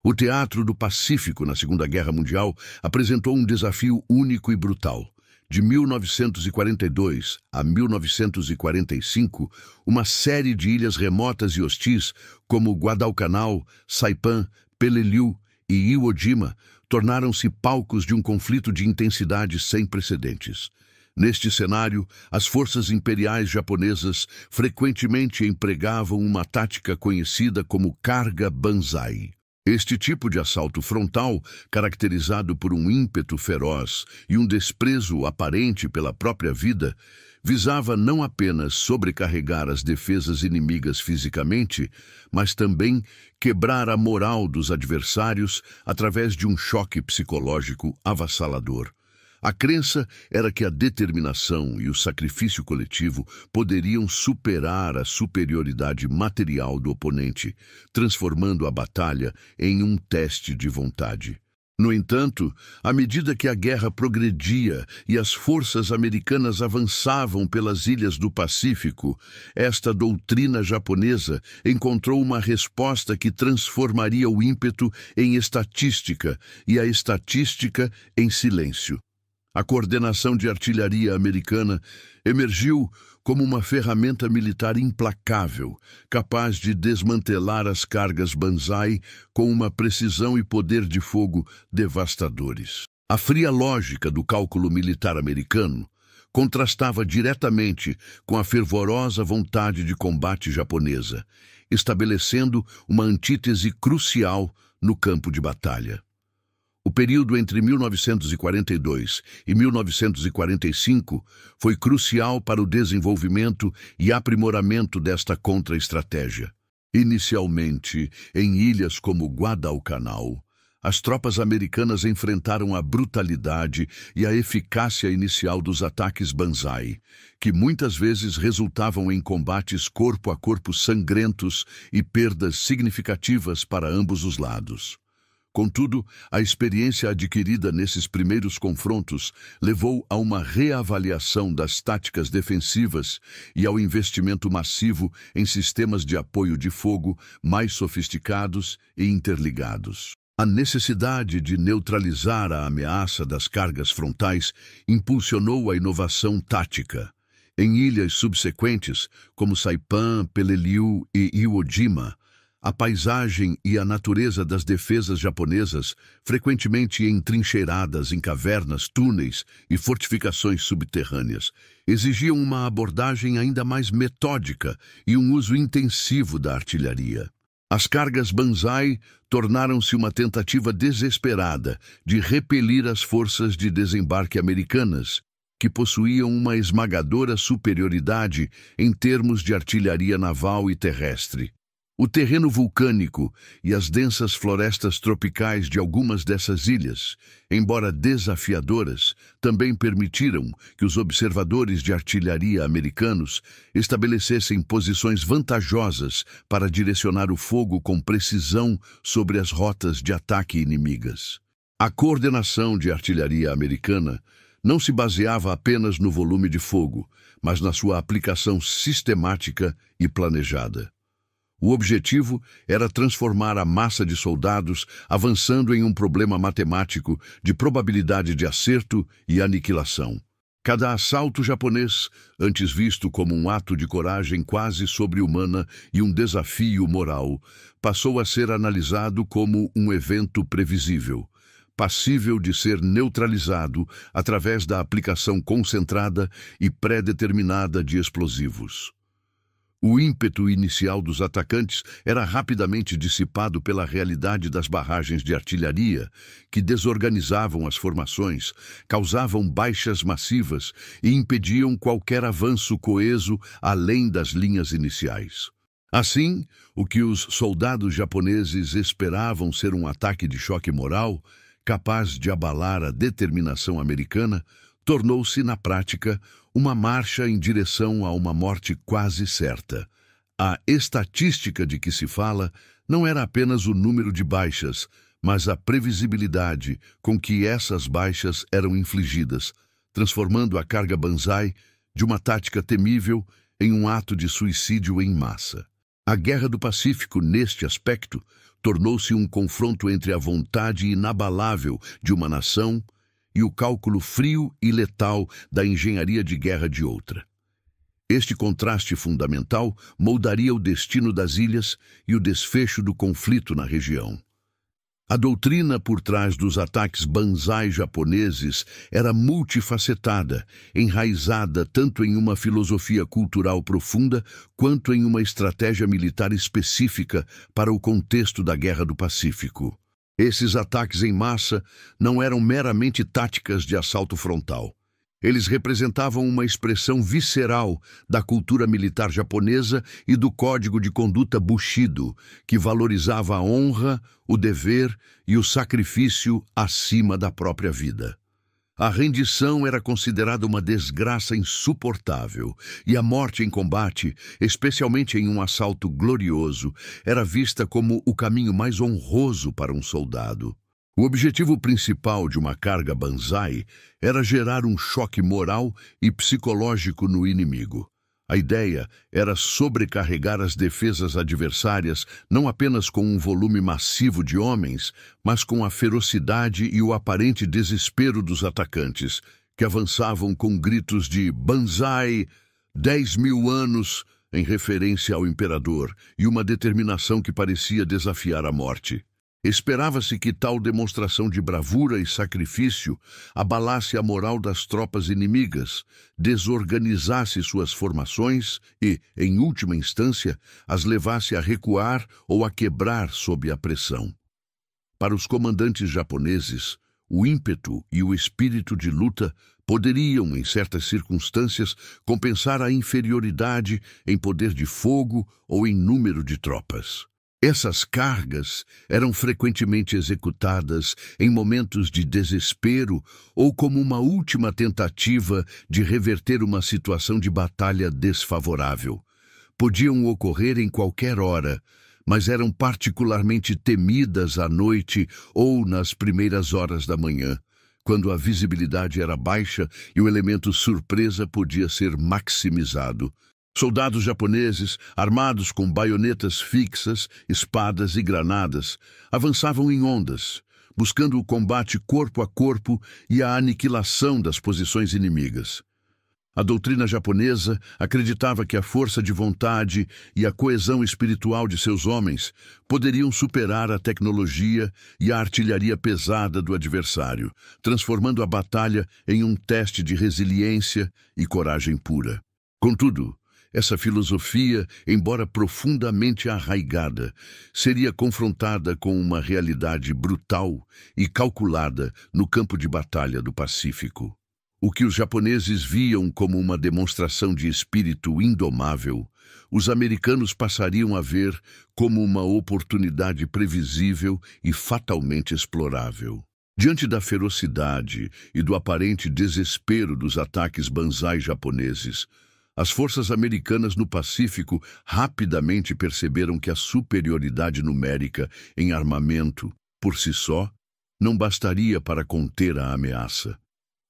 O Teatro do Pacífico na Segunda Guerra Mundial apresentou um desafio único e brutal. De 1942 a 1945, uma série de ilhas remotas e hostis, como Guadalcanal, Saipan, Peleliu e Iwo Jima, tornaram-se palcos de um conflito de intensidade sem precedentes. Neste cenário, as forças imperiais japonesas frequentemente empregavam uma tática conhecida como carga banzai. Este tipo de assalto frontal, caracterizado por um ímpeto feroz e um desprezo aparente pela própria vida, visava não apenas sobrecarregar as defesas inimigas fisicamente, mas também quebrar a moral dos adversários através de um choque psicológico avassalador. A crença era que a determinação e o sacrifício coletivo poderiam superar a superioridade material do oponente, transformando a batalha em um teste de vontade. No entanto, à medida que a guerra progredia e as forças americanas avançavam pelas ilhas do Pacífico, esta doutrina japonesa encontrou uma resposta que transformaria o ímpeto em estatística e a estatística em silêncio. A coordenação de artilharia americana emergiu como uma ferramenta militar implacável, capaz de desmantelar as cargas banzai com uma precisão e poder de fogo devastadores. A fria lógica do cálculo militar americano contrastava diretamente com a fervorosa vontade de combate japonesa, estabelecendo uma antítese crucial no campo de batalha. O período entre 1942 e 1945 foi crucial para o desenvolvimento e aprimoramento desta contra-estratégia. Inicialmente, em ilhas como Guadalcanal, as tropas americanas enfrentaram a brutalidade e a eficácia inicial dos ataques banzai, que muitas vezes resultavam em combates corpo a corpo sangrentos e perdas significativas para ambos os lados. Contudo, a experiência adquirida nesses primeiros confrontos levou a uma reavaliação das táticas defensivas e ao investimento massivo em sistemas de apoio de fogo mais sofisticados e interligados. A necessidade de neutralizar a ameaça das cargas frontais impulsionou a inovação tática. Em ilhas subsequentes, como Saipan, Peleliu e Iwo Jima, a paisagem e a natureza das defesas japonesas, frequentemente entrincheiradas em cavernas, túneis e fortificações subterrâneas, exigiam uma abordagem ainda mais metódica e um uso intensivo da artilharia. As cargas banzai tornaram-se uma tentativa desesperada de repelir as forças de desembarque americanas, que possuíam uma esmagadora superioridade em termos de artilharia naval e terrestre. O terreno vulcânico e as densas florestas tropicais de algumas dessas ilhas, embora desafiadoras, também permitiram que os observadores de artilharia americanos estabelecessem posições vantajosas para direcionar o fogo com precisão sobre as rotas de ataque inimigas. A coordenação de artilharia americana não se baseava apenas no volume de fogo, mas na sua aplicação sistemática e planejada. O objetivo era transformar a massa de soldados avançando em um problema matemático de probabilidade de acerto e aniquilação. Cada assalto japonês, antes visto como um ato de coragem quase sobre-humana e um desafio moral, passou a ser analisado como um evento previsível, passível de ser neutralizado através da aplicação concentrada e pré-determinada de explosivos. O ímpeto inicial dos atacantes era rapidamente dissipado pela realidade das barragens de artilharia, que desorganizavam as formações, causavam baixas massivas e impediam qualquer avanço coeso além das linhas iniciais. Assim, o que os soldados japoneses esperavam ser um ataque de choque moral, capaz de abalar a determinação americana, tornou-se, na prática, uma marcha em direção a uma morte quase certa. A estatística de que se fala não era apenas o número de baixas, mas a previsibilidade com que essas baixas eram infligidas, transformando a carga banzai de uma tática temível em um ato de suicídio em massa. A Guerra do Pacífico, neste aspecto, tornou-se um confronto entre a vontade inabalável de uma nação e o cálculo frio e letal da engenharia de guerra de outra. Este contraste fundamental moldaria o destino das ilhas e o desfecho do conflito na região. A doutrina por trás dos ataques banzai japoneses era multifacetada, enraizada tanto em uma filosofia cultural profunda quanto em uma estratégia militar específica para o contexto da Guerra do Pacífico. Esses ataques em massa não eram meramente táticas de assalto frontal. Eles representavam uma expressão visceral da cultura militar japonesa e do código de conduta Bushido, que valorizava a honra, o dever e o sacrifício acima da própria vida. A rendição era considerada uma desgraça insuportável, e a morte em combate, especialmente em um assalto glorioso, era vista como o caminho mais honroso para um soldado. O objetivo principal de uma carga banzai era gerar um choque moral e psicológico no inimigo. A ideia era sobrecarregar as defesas adversárias não apenas com um volume massivo de homens, mas com a ferocidade e o aparente desespero dos atacantes, que avançavam com gritos de "Banzai! 10.000 anos!" em referência ao imperador, e uma determinação que parecia desafiar a morte. Esperava-se que tal demonstração de bravura e sacrifício abalasse a moral das tropas inimigas, desorganizasse suas formações e, em última instância, as levasse a recuar ou a quebrar sob a pressão. Para os comandantes japoneses, o ímpeto e o espírito de luta poderiam, em certas circunstâncias, compensar a inferioridade em poder de fogo ou em número de tropas. Essas cargas eram frequentemente executadas em momentos de desespero ou como uma última tentativa de reverter uma situação de batalha desfavorável. Podiam ocorrer em qualquer hora, mas eram particularmente temidas à noite ou nas primeiras horas da manhã, quando a visibilidade era baixa e o elemento surpresa podia ser maximizado. Soldados japoneses, armados com baionetas fixas, espadas e granadas, avançavam em ondas, buscando o combate corpo a corpo e a aniquilação das posições inimigas. A doutrina japonesa acreditava que a força de vontade e a coesão espiritual de seus homens poderiam superar a tecnologia e a artilharia pesada do adversário, transformando a batalha em um teste de resiliência e coragem pura. Contudo, essa filosofia, embora profundamente arraigada, seria confrontada com uma realidade brutal e calculada no campo de batalha do Pacífico. O que os japoneses viam como uma demonstração de espírito indomável, os americanos passariam a ver como uma oportunidade previsível e fatalmente explorável. Diante da ferocidade e do aparente desespero dos ataques banzai japoneses, as forças americanas no Pacífico rapidamente perceberam que a superioridade numérica em armamento, por si só, não bastaria para conter a ameaça.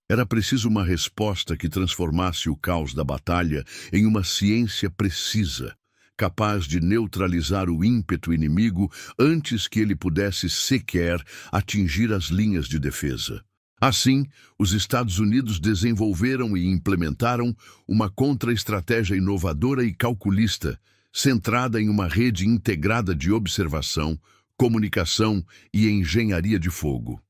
Era preciso uma resposta que transformasse o caos da batalha em uma ciência precisa, capaz de neutralizar o ímpeto inimigo antes que ele pudesse sequer atingir as linhas de defesa. Assim, os Estados Unidos desenvolveram e implementaram uma contra-estratégia inovadora e calculista, centrada em uma rede integrada de observação, comunicação e engenharia de fogo.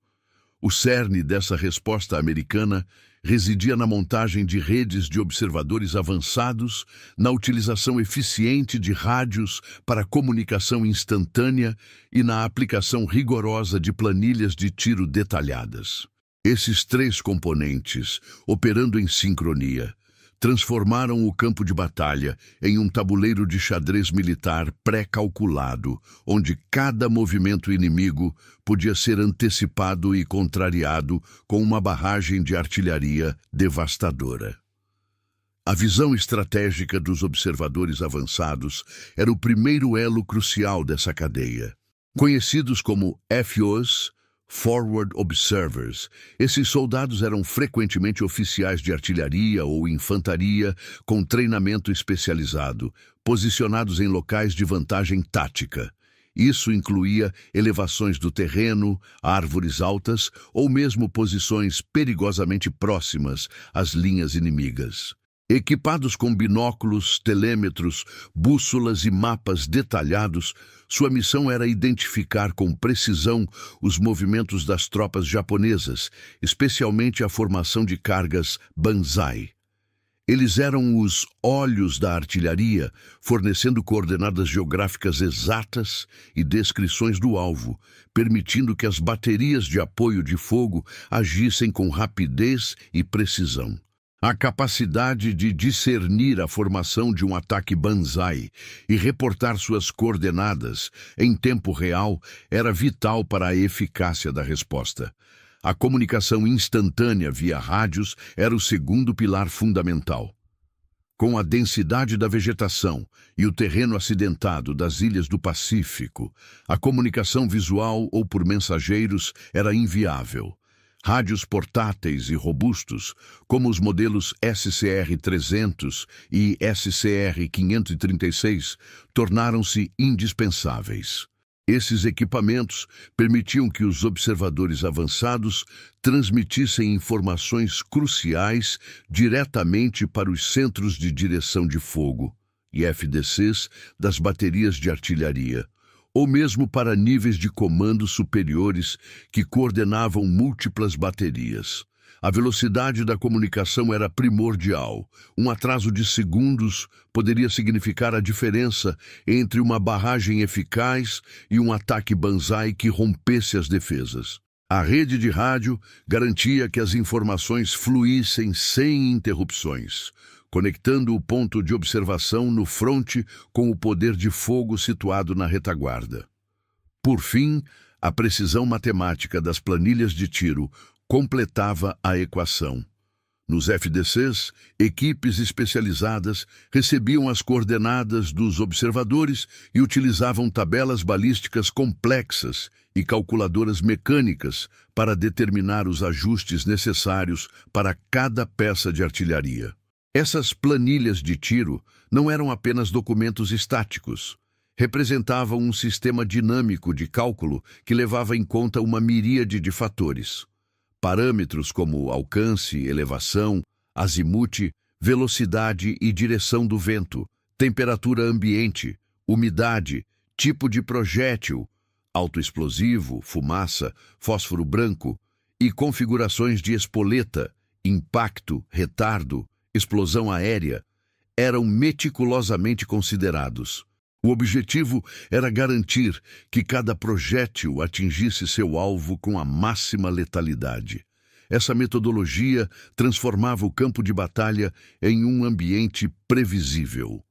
O cerne dessa resposta americana residia na montagem de redes de observadores avançados, na utilização eficiente de rádios para comunicação instantânea e na aplicação rigorosa de planilhas de tiro detalhadas. Esses três componentes, operando em sincronia, transformaram o campo de batalha em um tabuleiro de xadrez militar pré-calculado, onde cada movimento inimigo podia ser antecipado e contrariado com uma barragem de artilharia devastadora. A visão estratégica dos observadores avançados era o primeiro elo crucial dessa cadeia. Conhecidos como FOs, Forward Observers, esses soldados eram frequentemente oficiais de artilharia ou infantaria com treinamento especializado, posicionados em locais de vantagem tática. Isso incluía elevações do terreno, árvores altas ou mesmo posições perigosamente próximas às linhas inimigas. Equipados com binóculos, telêmetros, bússolas e mapas detalhados, sua missão era identificar com precisão os movimentos das tropas japonesas, especialmente a formação de cargas Banzai. Eles eram os olhos da artilharia, fornecendo coordenadas geográficas exatas e descrições do alvo, permitindo que as baterias de apoio de fogo agissem com rapidez e precisão. A capacidade de discernir a formação de um ataque Banzai e reportar suas coordenadas em tempo real era vital para a eficácia da resposta. A comunicação instantânea via rádios era o segundo pilar fundamental. Com a densidade da vegetação e o terreno acidentado das ilhas do Pacífico, a comunicação visual ou por mensageiros era inviável. Rádios portáteis e robustos, como os modelos SCR-300 e SCR-536, tornaram-se indispensáveis. Esses equipamentos permitiam que os observadores avançados transmitissem informações cruciais diretamente para os centros de direção de fogo, IFDCs, das baterias de artilharia, ou mesmo para níveis de comando superiores que coordenavam múltiplas baterias. A velocidade da comunicação era primordial. Um atraso de segundos poderia significar a diferença entre uma barragem eficaz e um ataque Banzai que rompesse as defesas. A rede de rádio garantia que as informações fluíssem sem interrupções, conectando o ponto de observação no fronte com o poder de fogo situado na retaguarda. Por fim, a precisão matemática das planilhas de tiro completava a equação. Nos FDCs, equipes especializadas recebiam as coordenadas dos observadores e utilizavam tabelas balísticas complexas e calculadoras mecânicas para determinar os ajustes necessários para cada peça de artilharia. Essas planilhas de tiro não eram apenas documentos estáticos. Representavam um sistema dinâmico de cálculo que levava em conta uma miríade de fatores. Parâmetros como alcance, elevação, azimute, velocidade e direção do vento, temperatura ambiente, umidade, tipo de projétil, autoexplosivo, fumaça, fósforo branco e configurações de espoleta, impacto, retardo, explosão aérea, eram meticulosamente considerados. O objetivo era garantir que cada projétil atingisse seu alvo com a máxima letalidade. Essa metodologia transformava o campo de batalha em um ambiente previsível.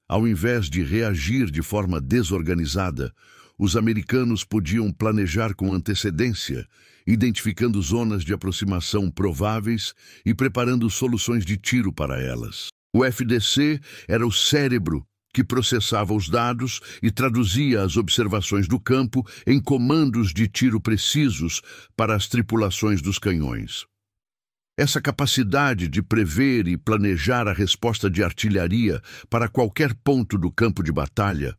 Ao invés de reagir de forma desorganizada, os americanos podiam planejar com antecedência, identificando zonas de aproximação prováveis e preparando soluções de tiro para elas. O FDC era o cérebro que processava os dados e traduzia as observações do campo em comandos de tiro precisos para as tripulações dos canhões. Essa capacidade de prever e planejar a resposta de artilharia para qualquer ponto do campo de batalha,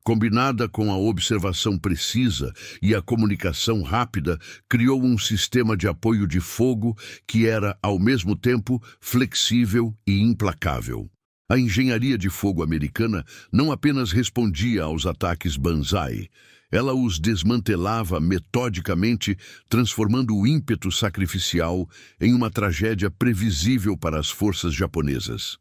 combinada com a observação precisa e a comunicação rápida, criou um sistema de apoio de fogo que era, ao mesmo tempo, flexível e implacável. A engenharia de fogo americana não apenas respondia aos ataques Banzai, ela os desmantelava metodicamente, transformando o ímpeto sacrificial em uma tragédia previsível para as forças japonesas.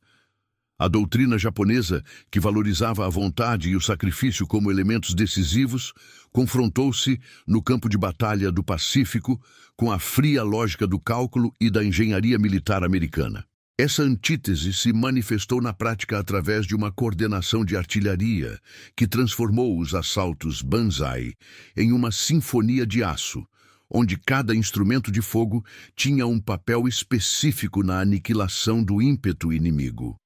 A doutrina japonesa, que valorizava a vontade e o sacrifício como elementos decisivos, confrontou-se, no campo de batalha do Pacífico, com a fria lógica do cálculo e da engenharia militar americana. Essa antítese se manifestou na prática através de uma coordenação de artilharia que transformou os assaltos Banzai em uma sinfonia de aço, onde cada instrumento de fogo tinha um papel específico na aniquilação do ímpeto inimigo.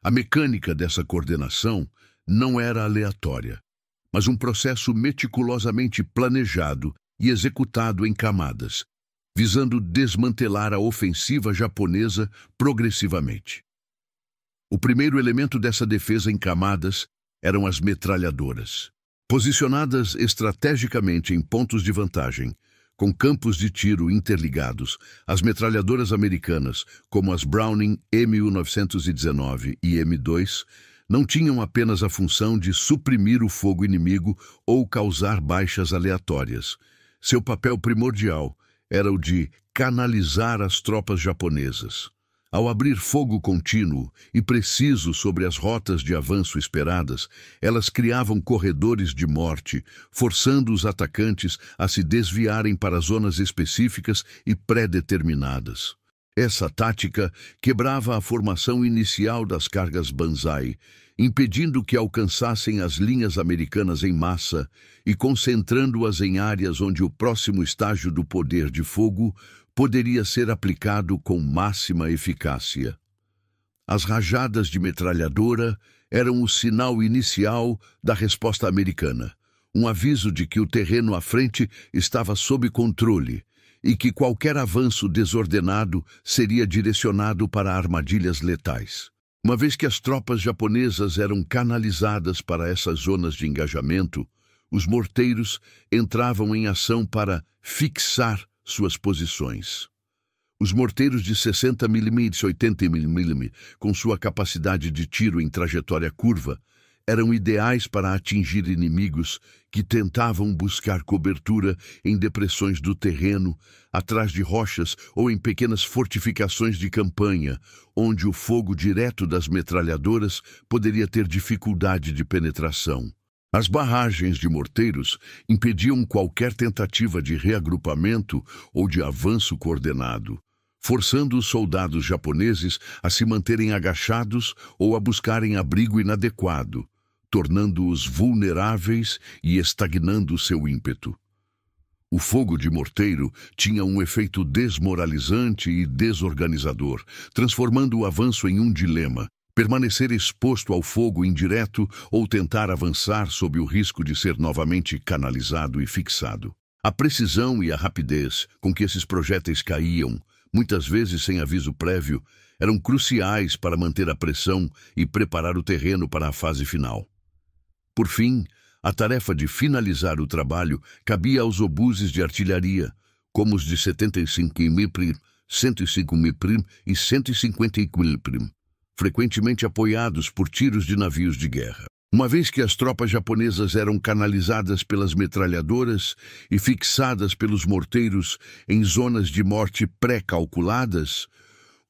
A mecânica dessa coordenação não era aleatória, mas um processo meticulosamente planejado e executado em camadas, visando desmantelar a ofensiva japonesa progressivamente. O primeiro elemento dessa defesa em camadas eram as metralhadoras. Posicionadas estrategicamente em pontos de vantagem, com campos de tiro interligados, as metralhadoras americanas, como as Browning M1919 e M2, não tinham apenas a função de suprimir o fogo inimigo ou causar baixas aleatórias. Seu papel primordial era o de canalizar as tropas japonesas. Ao abrir fogo contínuo e preciso sobre as rotas de avanço esperadas, elas criavam corredores de morte, forçando os atacantes a se desviarem para zonas específicas e pré-determinadas. Essa tática quebrava a formação inicial das cargas Banzai, impedindo que alcançassem as linhas americanas em massa e concentrando-as em áreas onde o próximo estágio do poder de fogo poderia ser aplicado com máxima eficácia. As rajadas de metralhadora eram o sinal inicial da resposta americana, um aviso de que o terreno à frente estava sob controle e que qualquer avanço desordenado seria direcionado para armadilhas letais. Uma vez que as tropas japonesas eram canalizadas para essas zonas de engajamento, os morteiros entravam em ação para fixar suas posições. Os morteiros de 60 mm e 80 mm, com sua capacidade de tiro em trajetória curva, eram ideais para atingir inimigos que tentavam buscar cobertura em depressões do terreno, atrás de rochas ou em pequenas fortificações de campanha, onde o fogo direto das metralhadoras poderia ter dificuldade de penetração. As barragens de morteiros impediam qualquer tentativa de reagrupamento ou de avanço coordenado, forçando os soldados japoneses a se manterem agachados ou a buscarem abrigo inadequado, tornando-os vulneráveis e estagnando seu ímpeto. O fogo de morteiro tinha um efeito desmoralizante e desorganizador, transformando o avanço em um dilema: permanecer exposto ao fogo indireto ou tentar avançar sob o risco de ser novamente canalizado e fixado. A precisão e a rapidez com que esses projéteis caíam, muitas vezes sem aviso prévio, eram cruciais para manter a pressão e preparar o terreno para a fase final. Por fim, a tarefa de finalizar o trabalho cabia aos obuses de artilharia, como os de 75 mm, 105 mm e 150 mm, frequentemente apoiados por tiros de navios de guerra. Uma vez que as tropas japonesas eram canalizadas pelas metralhadoras e fixadas pelos morteiros em zonas de morte pré-calculadas,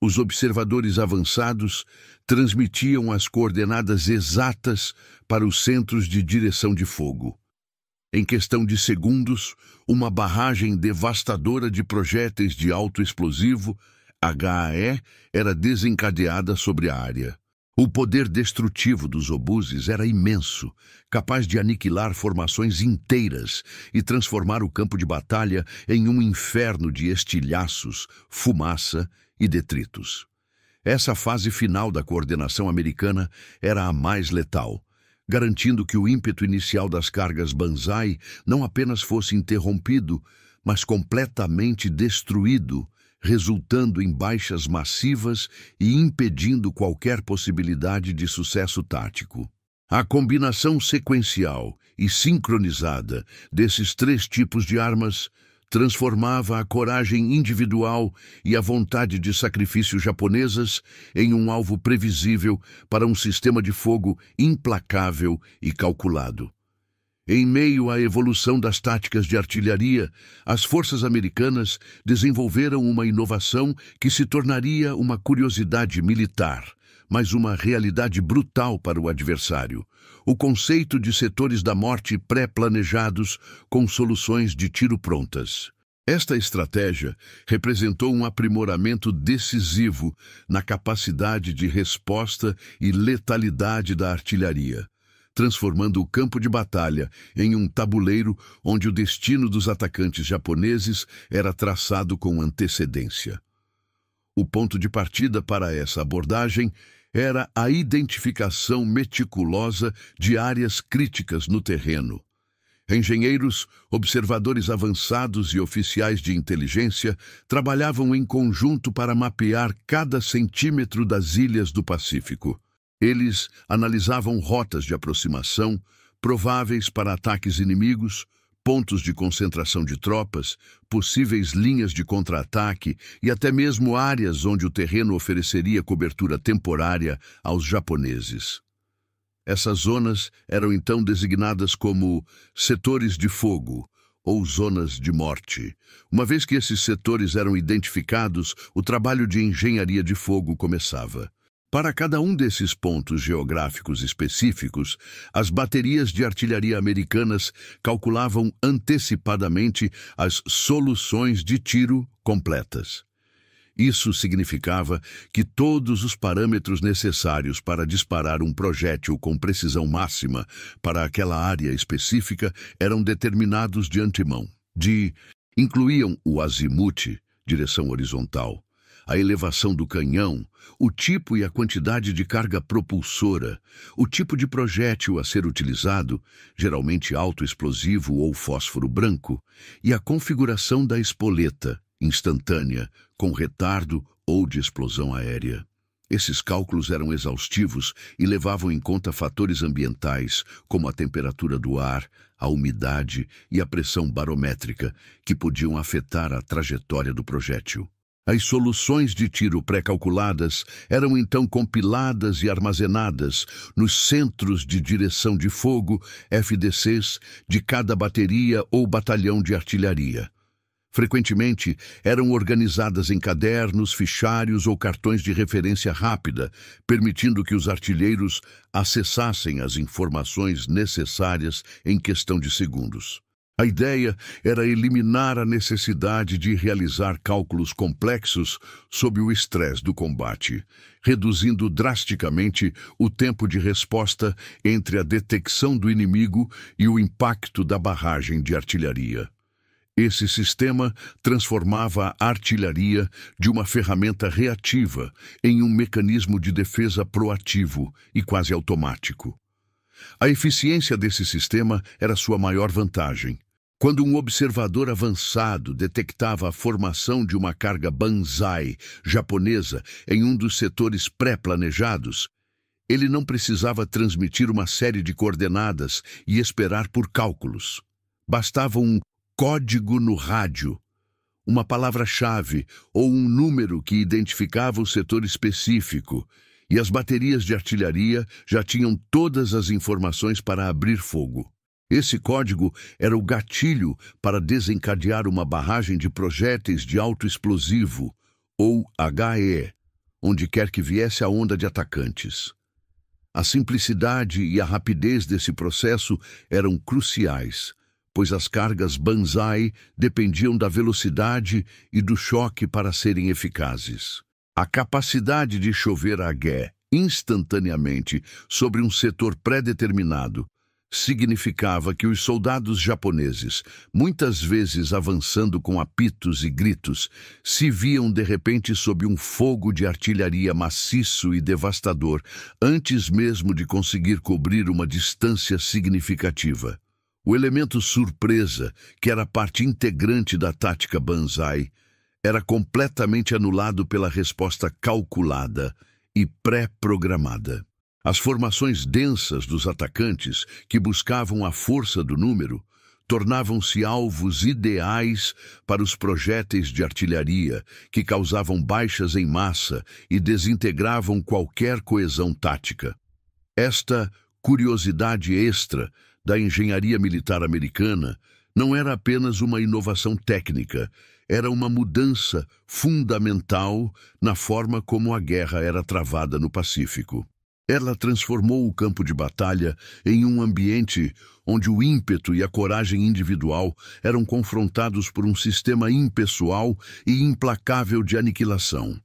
os observadores avançados transmitiam as coordenadas exatas para os centros de direção de fogo. Em questão de segundos, uma barragem devastadora de projéteis de alto explosivo, HAE, era desencadeada sobre a área. O poder destrutivo dos obuses era imenso, capaz de aniquilar formações inteiras e transformar o campo de batalha em um inferno de estilhaços, fumaça e detritos. Essa fase final da coordenação americana era a mais letal, garantindo que o ímpeto inicial das cargas Banzai não apenas fosse interrompido, mas completamente destruído, resultando em baixas massivas e impedindo qualquer possibilidade de sucesso tático. A combinação sequencial e sincronizada desses três tipos de armas transformava a coragem individual e a vontade de sacrifício japonesas em um alvo previsível para um sistema de fogo implacável e calculado. Em meio à evolução das táticas de artilharia, as forças americanas desenvolveram uma inovação que se tornaria uma curiosidade militar, mas uma realidade brutal para o adversário: o conceito de setores da morte pré-planejados com soluções de tiro prontas. Esta estratégia representou um aprimoramento decisivo na capacidade de resposta e letalidade da artilharia, transformando o campo de batalha em um tabuleiro onde o destino dos atacantes japoneses era traçado com antecedência. O ponto de partida para essa abordagem era a identificação meticulosa de áreas críticas no terreno. Engenheiros, observadores avançados e oficiais de inteligência trabalhavam em conjunto para mapear cada centímetro das ilhas do Pacífico. Eles analisavam rotas de aproximação, prováveis para ataques inimigos, pontos de concentração de tropas, possíveis linhas de contra-ataque e até mesmo áreas onde o terreno ofereceria cobertura temporária aos japoneses. Essas zonas eram então designadas como setores de fogo ou zonas de morte. Uma vez que esses setores eram identificados, o trabalho de engenharia de fogo começava. Para cada um desses pontos geográficos específicos, as baterias de artilharia americanas calculavam antecipadamente as soluções de tiro completas. Isso significava que todos os parâmetros necessários para disparar um projétil com precisão máxima para aquela área específica eram determinados de antemão. Incluíam o azimute, direção horizontal, a elevação do canhão, o tipo e a quantidade de carga propulsora, o tipo de projétil a ser utilizado, geralmente autoexplosivo ou fósforo branco, e a configuração da espoleta, instantânea, com retardo ou de explosão aérea. Esses cálculos eram exaustivos e levavam em conta fatores ambientais, como a temperatura do ar, a umidade e a pressão barométrica, que podiam afetar a trajetória do projétil. As soluções de tiro pré-calculadas eram então compiladas e armazenadas nos centros de direção de fogo, FDCs, de cada bateria ou batalhão de artilharia. Frequentemente, eram organizadas em cadernos, fichários ou cartões de referência rápida, permitindo que os artilheiros acessassem as informações necessárias em questão de segundos. A ideia era eliminar a necessidade de realizar cálculos complexos sob o estresse do combate, reduzindo drasticamente o tempo de resposta entre a detecção do inimigo e o impacto da barragem de artilharia. Esse sistema transformava a artilharia de uma ferramenta reativa em um mecanismo de defesa proativo e quase automático. A eficiência desse sistema era sua maior vantagem. Quando um observador avançado detectava a formação de uma carga banzai japonesa em um dos setores pré-planejados, ele não precisava transmitir uma série de coordenadas e esperar por cálculos. Bastava um código no rádio, uma palavra-chave ou um número que identificava o setor específico, e as baterias de artilharia já tinham todas as informações para abrir fogo. Esse código era o gatilho para desencadear uma barragem de projéteis de alto explosivo, ou HE, onde quer que viesse a onda de atacantes. A simplicidade e a rapidez desse processo eram cruciais, pois as cargas banzai dependiam da velocidade e do choque para serem eficazes. A capacidade de chover HE instantaneamente sobre um setor pré-determinado significava que os soldados japoneses, muitas vezes avançando com apitos e gritos, se viam de repente sob um fogo de artilharia maciço e devastador, antes mesmo de conseguir cobrir uma distância significativa. O elemento surpresa, que era parte integrante da tática banzai, era completamente anulado pela resposta calculada e pré-programada. As formações densas dos atacantes, que buscavam a força do número, tornavam-se alvos ideais para os projéteis de artilharia, que causavam baixas em massa e desintegravam qualquer coesão tática. Esta curiosidade extra da engenharia militar americana não era apenas uma inovação técnica, era uma mudança fundamental na forma como a guerra era travada no Pacífico. Ela transformou o campo de batalha em um ambiente onde o ímpeto e a coragem individual eram confrontados por um sistema impessoal e implacável de aniquilação.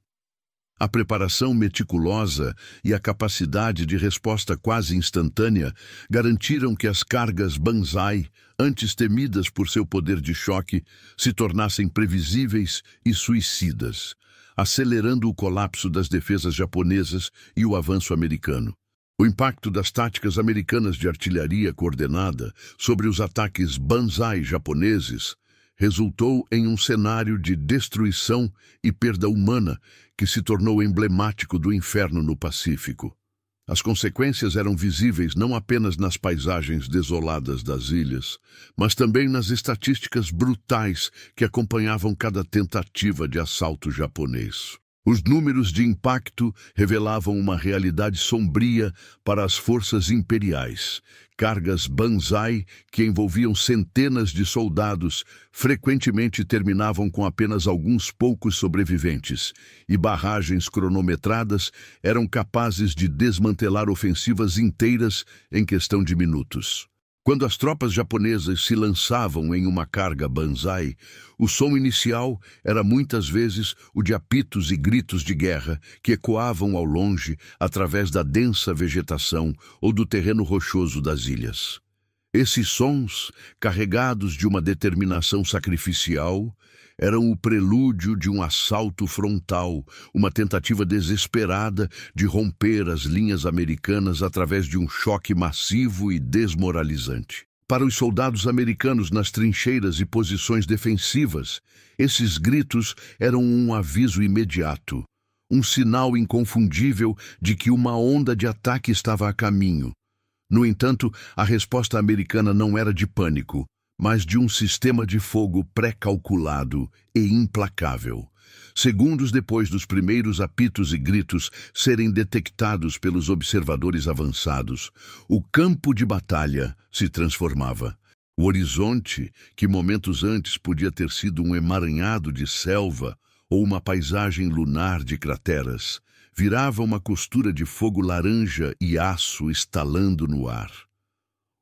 A preparação meticulosa e a capacidade de resposta quase instantânea garantiram que as cargas banzai, antes temidas por seu poder de choque, se tornassem previsíveis e suicidas, acelerando o colapso das defesas japonesas e o avanço americano. O impacto das táticas americanas de artilharia coordenada sobre os ataques banzai japoneses resultou em um cenário de destruição e perda humana que se tornou emblemático do inferno no Pacífico. As consequências eram visíveis não apenas nas paisagens desoladas das ilhas, mas também nas estatísticas brutais que acompanhavam cada tentativa de assalto japonês. Os números de impacto revelavam uma realidade sombria para as forças imperiais. Cargas Banzai, que envolviam centenas de soldados, frequentemente terminavam com apenas alguns poucos sobreviventes, e barragens cronometradas eram capazes de desmantelar ofensivas inteiras em questão de minutos. Quando as tropas japonesas se lançavam em uma carga Banzai, o som inicial era muitas vezes o de apitos e gritos de guerra que ecoavam ao longe através da densa vegetação ou do terreno rochoso das ilhas. Esses sons, carregados de uma determinação sacrificial, eram o prelúdio de um assalto frontal, uma tentativa desesperada de romper as linhas americanas através de um choque massivo e desmoralizante. Para os soldados americanos nas trincheiras e posições defensivas, esses gritos eram um aviso imediato, um sinal inconfundível de que uma onda de ataque estava a caminho. No entanto, a resposta americana não era de pânico, mas de um sistema de fogo pré-calculado e implacável. Segundos depois dos primeiros apitos e gritos serem detectados pelos observadores avançados, o campo de batalha se transformava. O horizonte, que momentos antes podia ter sido um emaranhado de selva ou uma paisagem lunar de crateras, virava uma costura de fogo laranja e aço estalando no ar.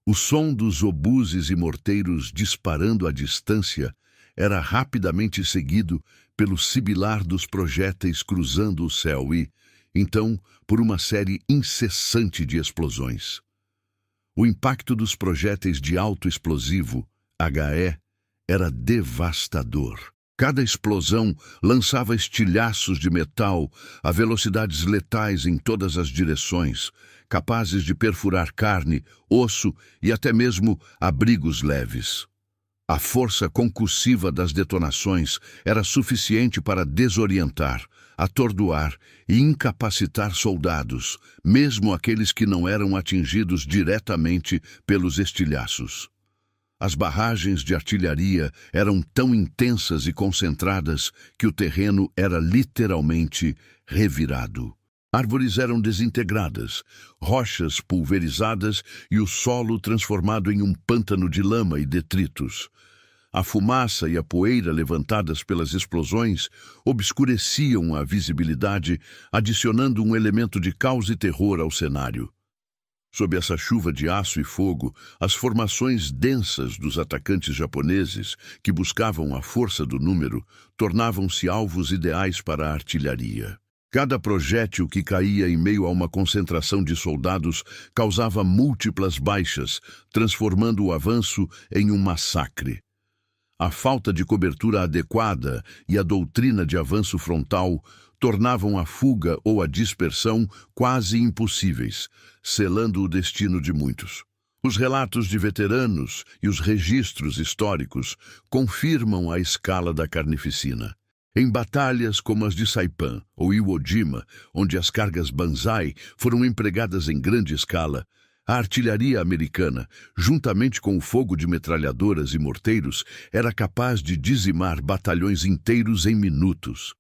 O som dos obuses e morteiros disparando à distância era rapidamente seguido pelo sibilar dos projéteis cruzando o céu e, então, por uma série incessante de explosões. O impacto dos projéteis de alto explosivo, HE, era devastador. Cada explosão lançava estilhaços de metal a velocidades letais em todas as direções, capazes de perfurar carne, osso e até mesmo abrigos leves. A força concussiva das detonações era suficiente para desorientar, atordoar e incapacitar soldados, mesmo aqueles que não eram atingidos diretamente pelos estilhaços. As barragens de artilharia eram tão intensas e concentradas que o terreno era literalmente revirado. Árvores eram desintegradas, rochas pulverizadas e o solo transformado em um pântano de lama e detritos. A fumaça e a poeira levantadas pelas explosões obscureciam a visibilidade, adicionando um elemento de caos e terror ao cenário. Sob essa chuva de aço e fogo, as formações densas dos atacantes japoneses, que buscavam a força do número, tornavam-se alvos ideais para a artilharia. Cada projétil que caía em meio a uma concentração de soldados causava múltiplas baixas, transformando o avanço em um massacre. A falta de cobertura adequada e a doutrina de avanço frontal tornavam a fuga ou a dispersão quase impossíveis, selando o destino de muitos. Os relatos de veteranos e os registros históricos confirmam a escala da carnificina. Em batalhas como as de Saipan ou Iwo Jima, onde as cargas Banzai foram empregadas em grande escala, a artilharia americana, juntamente com o fogo de metralhadoras e morteiros, era capaz de dizimar batalhões inteiros em minutos.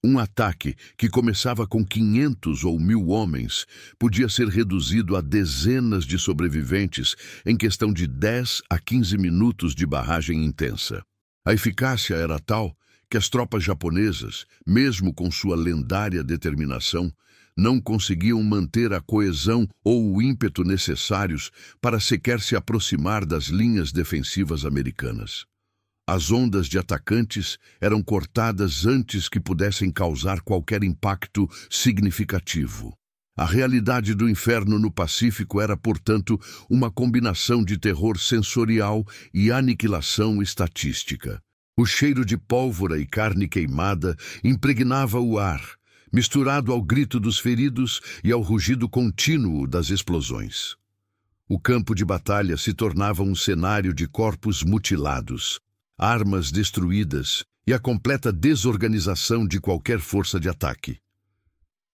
Um ataque que começava com 500 ou 1.000 homens podia ser reduzido a dezenas de sobreviventes em questão de 10 a 15 minutos de barragem intensa. A eficácia era tal que as tropas japonesas, mesmo com sua lendária determinação, não conseguiam manter a coesão ou o ímpeto necessários para sequer se aproximar das linhas defensivas americanas. As ondas de atacantes eram cortadas antes que pudessem causar qualquer impacto significativo. A realidade do inferno no Pacífico era, portanto, uma combinação de terror sensorial e aniquilação estatística. O cheiro de pólvora e carne queimada impregnava o ar, misturado ao grito dos feridos e ao rugido contínuo das explosões. O campo de batalha se tornava um cenário de corpos mutilados, armas destruídas e a completa desorganização de qualquer força de ataque.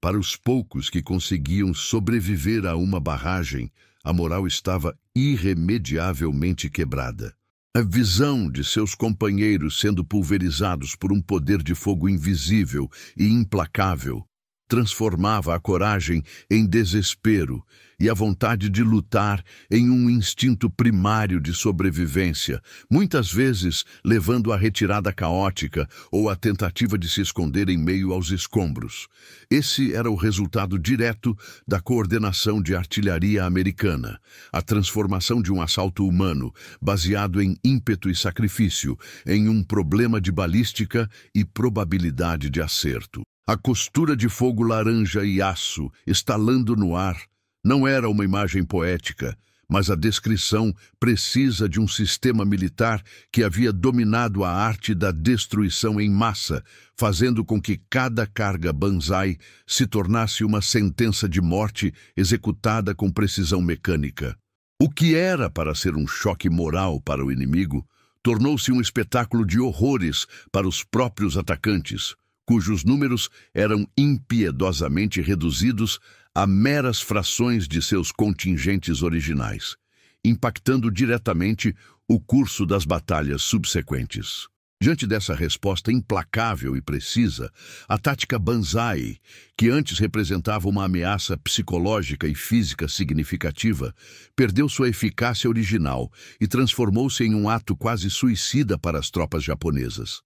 Para os poucos que conseguiam sobreviver a uma barragem, a moral estava irremediavelmente quebrada. A visão de seus companheiros sendo pulverizados por um poder de fogo invisível e implacável transformava a coragem em desespero e a vontade de lutar em um instinto primário de sobrevivência, muitas vezes levando à retirada caótica ou à tentativa de se esconder em meio aos escombros. Esse era o resultado direto da coordenação de artilharia americana, a transformação de um assalto humano, baseado em ímpeto e sacrifício, em um problema de balística e probabilidade de acerto. A costura de fogo laranja e aço estalando no ar não era uma imagem poética, mas a descrição precisa de um sistema militar que havia dominado a arte da destruição em massa, fazendo com que cada carga banzai se tornasse uma sentença de morte executada com precisão mecânica. O que era para ser um choque moral para o inimigo, tornou-se um espetáculo de horrores para os próprios atacantes, cujos números eram impiedosamente reduzidos a meras frações de seus contingentes originais, impactando diretamente o curso das batalhas subsequentes. Diante dessa resposta implacável e precisa, a tática Banzai, que antes representava uma ameaça psicológica e física significativa, perdeu sua eficácia original e transformou-se em um ato quase suicida para as tropas japonesas.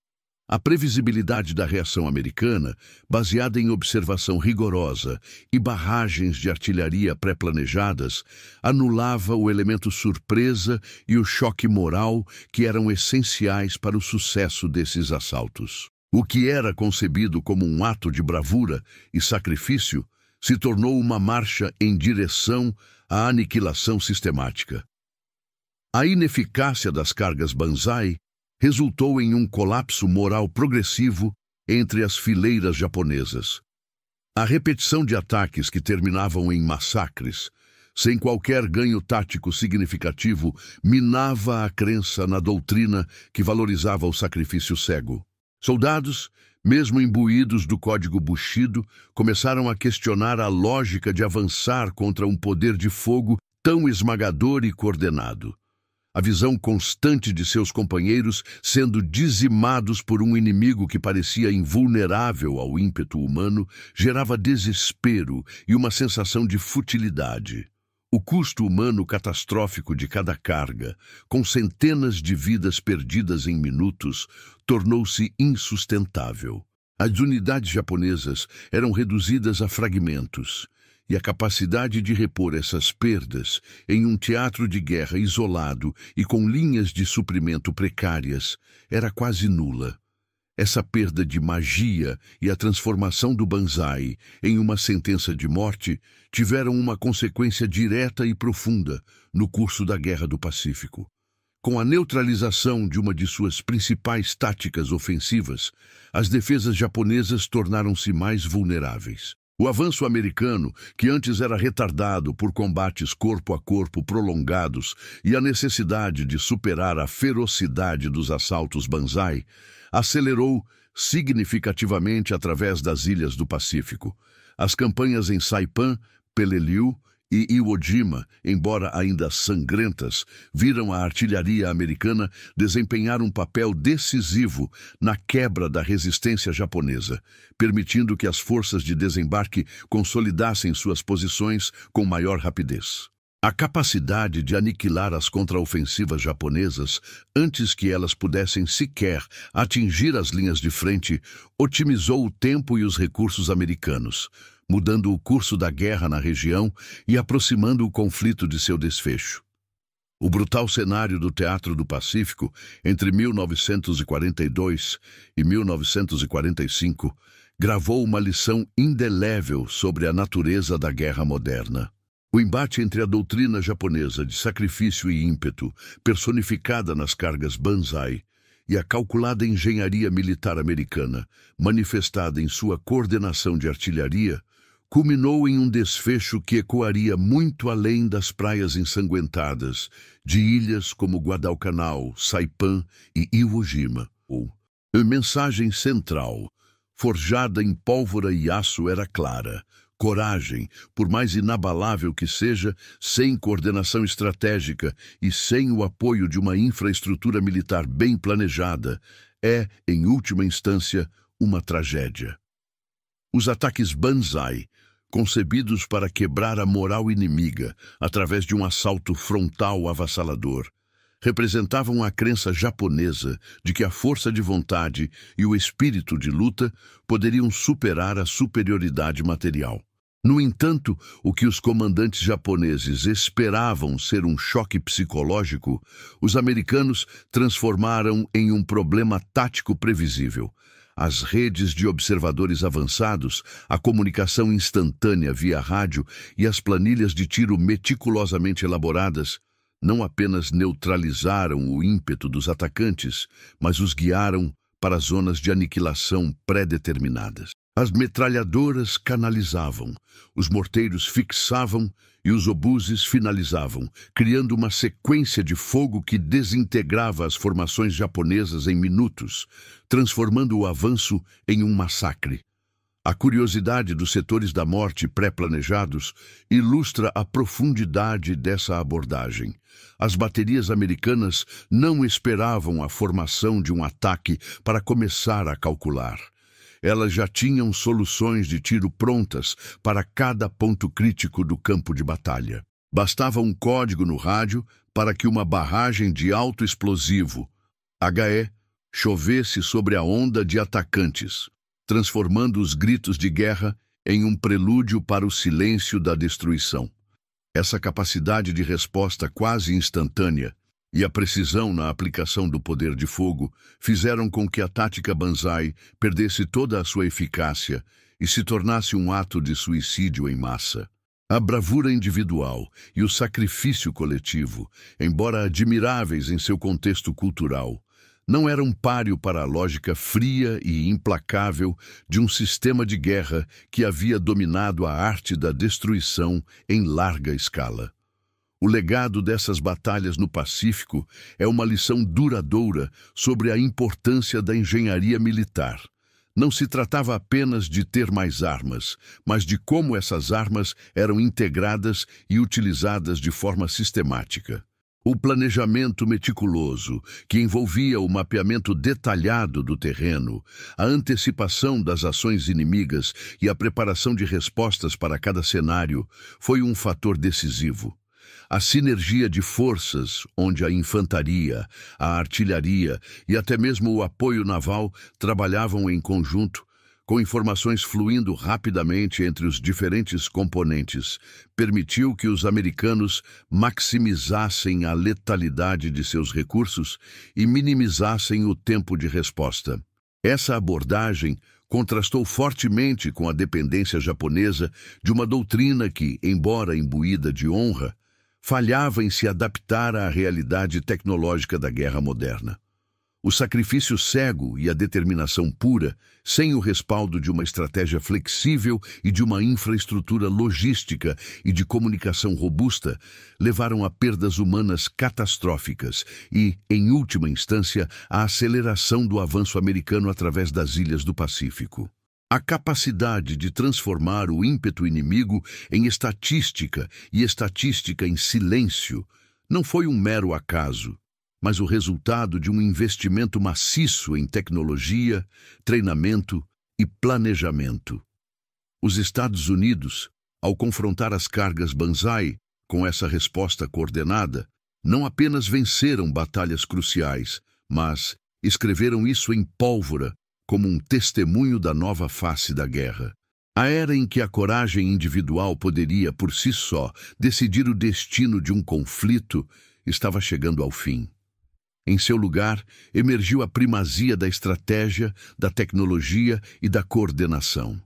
A previsibilidade da reação americana, baseada em observação rigorosa e barragens de artilharia pré-planejadas, anulava o elemento surpresa e o choque moral que eram essenciais para o sucesso desses assaltos. O que era concebido como um ato de bravura e sacrifício se tornou uma marcha em direção à aniquilação sistemática. A ineficácia das cargas Banzai resultou em um colapso moral progressivo entre as fileiras japonesas. A repetição de ataques que terminavam em massacres, sem qualquer ganho tático significativo, minava a crença na doutrina que valorizava o sacrifício cego. Soldados, mesmo imbuídos do código Bushido, começaram a questionar a lógica de avançar contra um poder de fogo tão esmagador e coordenado. A visão constante de seus companheiros sendo dizimados por um inimigo que parecia invulnerável ao ímpeto humano gerava desespero e uma sensação de futilidade. O custo humano catastrófico de cada carga, com centenas de vidas perdidas em minutos, tornou-se insustentável. As unidades japonesas eram reduzidas a fragmentos, e a capacidade de repor essas perdas em um teatro de guerra isolado e com linhas de suprimento precárias era quase nula. Essa perda de magia e a transformação do Banzai em uma sentença de morte tiveram uma consequência direta e profunda no curso da Guerra do Pacífico. Com a neutralização de uma de suas principais táticas ofensivas, as defesas japonesas tornaram-se mais vulneráveis. O avanço americano, que antes era retardado por combates corpo a corpo prolongados e a necessidade de superar a ferocidade dos assaltos Banzai, acelerou significativamente através das ilhas do Pacífico. As campanhas em Saipan, Peleliu e Iwo Jima, embora ainda sangrentas, viram a artilharia americana desempenhar um papel decisivo na quebra da resistência japonesa, permitindo que as forças de desembarque consolidassem suas posições com maior rapidez. A capacidade de aniquilar as contraofensivas japonesas antes que elas pudessem sequer atingir as linhas de frente otimizou o tempo e os recursos americanos, mudando o curso da guerra na região e aproximando o conflito de seu desfecho. O brutal cenário do Teatro do Pacífico entre 1942 e 1945 gravou uma lição indelével sobre a natureza da guerra moderna. O embate entre a doutrina japonesa de sacrifício e ímpeto, personificada nas cargas Banzai, e a calculada engenharia militar americana, manifestada em sua coordenação de artilharia, culminou em um desfecho que ecoaria muito além das praias ensanguentadas de ilhas como Guadalcanal, Saipan e Iwo Jima. A mensagem central forjada em pólvora e aço, era clara. Coragem, por mais inabalável que seja, sem coordenação estratégica e sem o apoio de uma infraestrutura militar bem planejada, é, em última instância, uma tragédia. Os ataques Banzai, concebidos para quebrar a moral inimiga através de um assalto frontal avassalador, representavam a crença japonesa de que a força de vontade e o espírito de luta poderiam superar a superioridade material. No entanto, o que os comandantes japoneses esperavam ser um choque psicológico, os americanos transformaram em um problema tático previsível. As redes de observadores avançados, a comunicação instantânea via rádio e as planilhas de tiro meticulosamente elaboradas não apenas neutralizaram o ímpeto dos atacantes, mas os guiaram para zonas de aniquilação pré-determinadas. As metralhadoras canalizavam, os morteiros fixavam e os obuses finalizavam, criando uma sequência de fogo que desintegrava as formações japonesas em minutos, transformando o avanço em um massacre. A curiosidade dos setores da morte pré-planejados ilustra a profundidade dessa abordagem. As baterias americanas não esperavam a formação de um ataque para começar a calcular. Elas já tinham soluções de tiro prontas para cada ponto crítico do campo de batalha. Bastava um código no rádio para que uma barragem de alto explosivo, HE, chovesse sobre a onda de atacantes, transformando os gritos de guerra em um prelúdio para o silêncio da destruição. Essa capacidade de resposta quase instantânea e a precisão na aplicação do poder de fogo fizeram com que a tática Banzai perdesse toda a sua eficácia e se tornasse um ato de suicídio em massa. A bravura individual e o sacrifício coletivo, embora admiráveis em seu contexto cultural, não eram páreo para a lógica fria e implacável de um sistema de guerra que havia dominado a arte da destruição em larga escala. O legado dessas batalhas no Pacífico é uma lição duradoura sobre a importância da engenharia militar. Não se tratava apenas de ter mais armas, mas de como essas armas eram integradas e utilizadas de forma sistemática. O planejamento meticuloso, que envolvia o mapeamento detalhado do terreno, a antecipação das ações inimigas e a preparação de respostas para cada cenário, foi um fator decisivo. A sinergia de forças, onde a infantaria, a artilharia e até mesmo o apoio naval trabalhavam em conjunto, com informações fluindo rapidamente entre os diferentes componentes, permitiu que os americanos maximizassem a letalidade de seus recursos e minimizassem o tempo de resposta. Essa abordagem contrastou fortemente com a dependência japonesa de uma doutrina que, embora imbuída de honra, falhava em se adaptar à realidade tecnológica da guerra moderna. O sacrifício cego e a determinação pura, sem o respaldo de uma estratégia flexível e de uma infraestrutura logística e de comunicação robusta, levaram a perdas humanas catastróficas e, em última instância, à aceleração do avanço americano através das ilhas do Pacífico. A capacidade de transformar o ímpeto inimigo em estatística e estatística em silêncio não foi um mero acaso, mas o resultado de um investimento maciço em tecnologia, treinamento e planejamento. Os Estados Unidos, ao confrontar as cargas Banzai com essa resposta coordenada, não apenas venceram batalhas cruciais, mas escreveram isso em pólvora como um testemunho da nova face da guerra. A era em que a coragem individual poderia, por si só, decidir o destino de um conflito estava chegando ao fim. Em seu lugar, emergiu a primazia da estratégia, da tecnologia e da coordenação.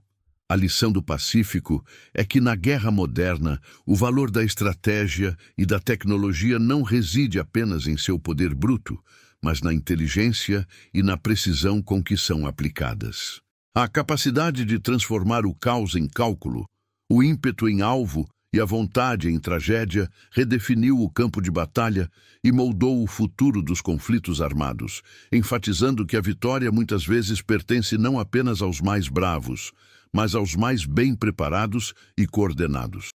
A lição do Pacífico é que na guerra moderna, o valor da estratégia e da tecnologia não reside apenas em seu poder bruto, mas na inteligência e na precisão com que são aplicadas. A capacidade de transformar o caos em cálculo, o ímpeto em alvo e a vontade em tragédia redefiniu o campo de batalha e moldou o futuro dos conflitos armados, enfatizando que a vitória muitas vezes pertence não apenas aos mais bravos, mas aos mais bem preparados e coordenados.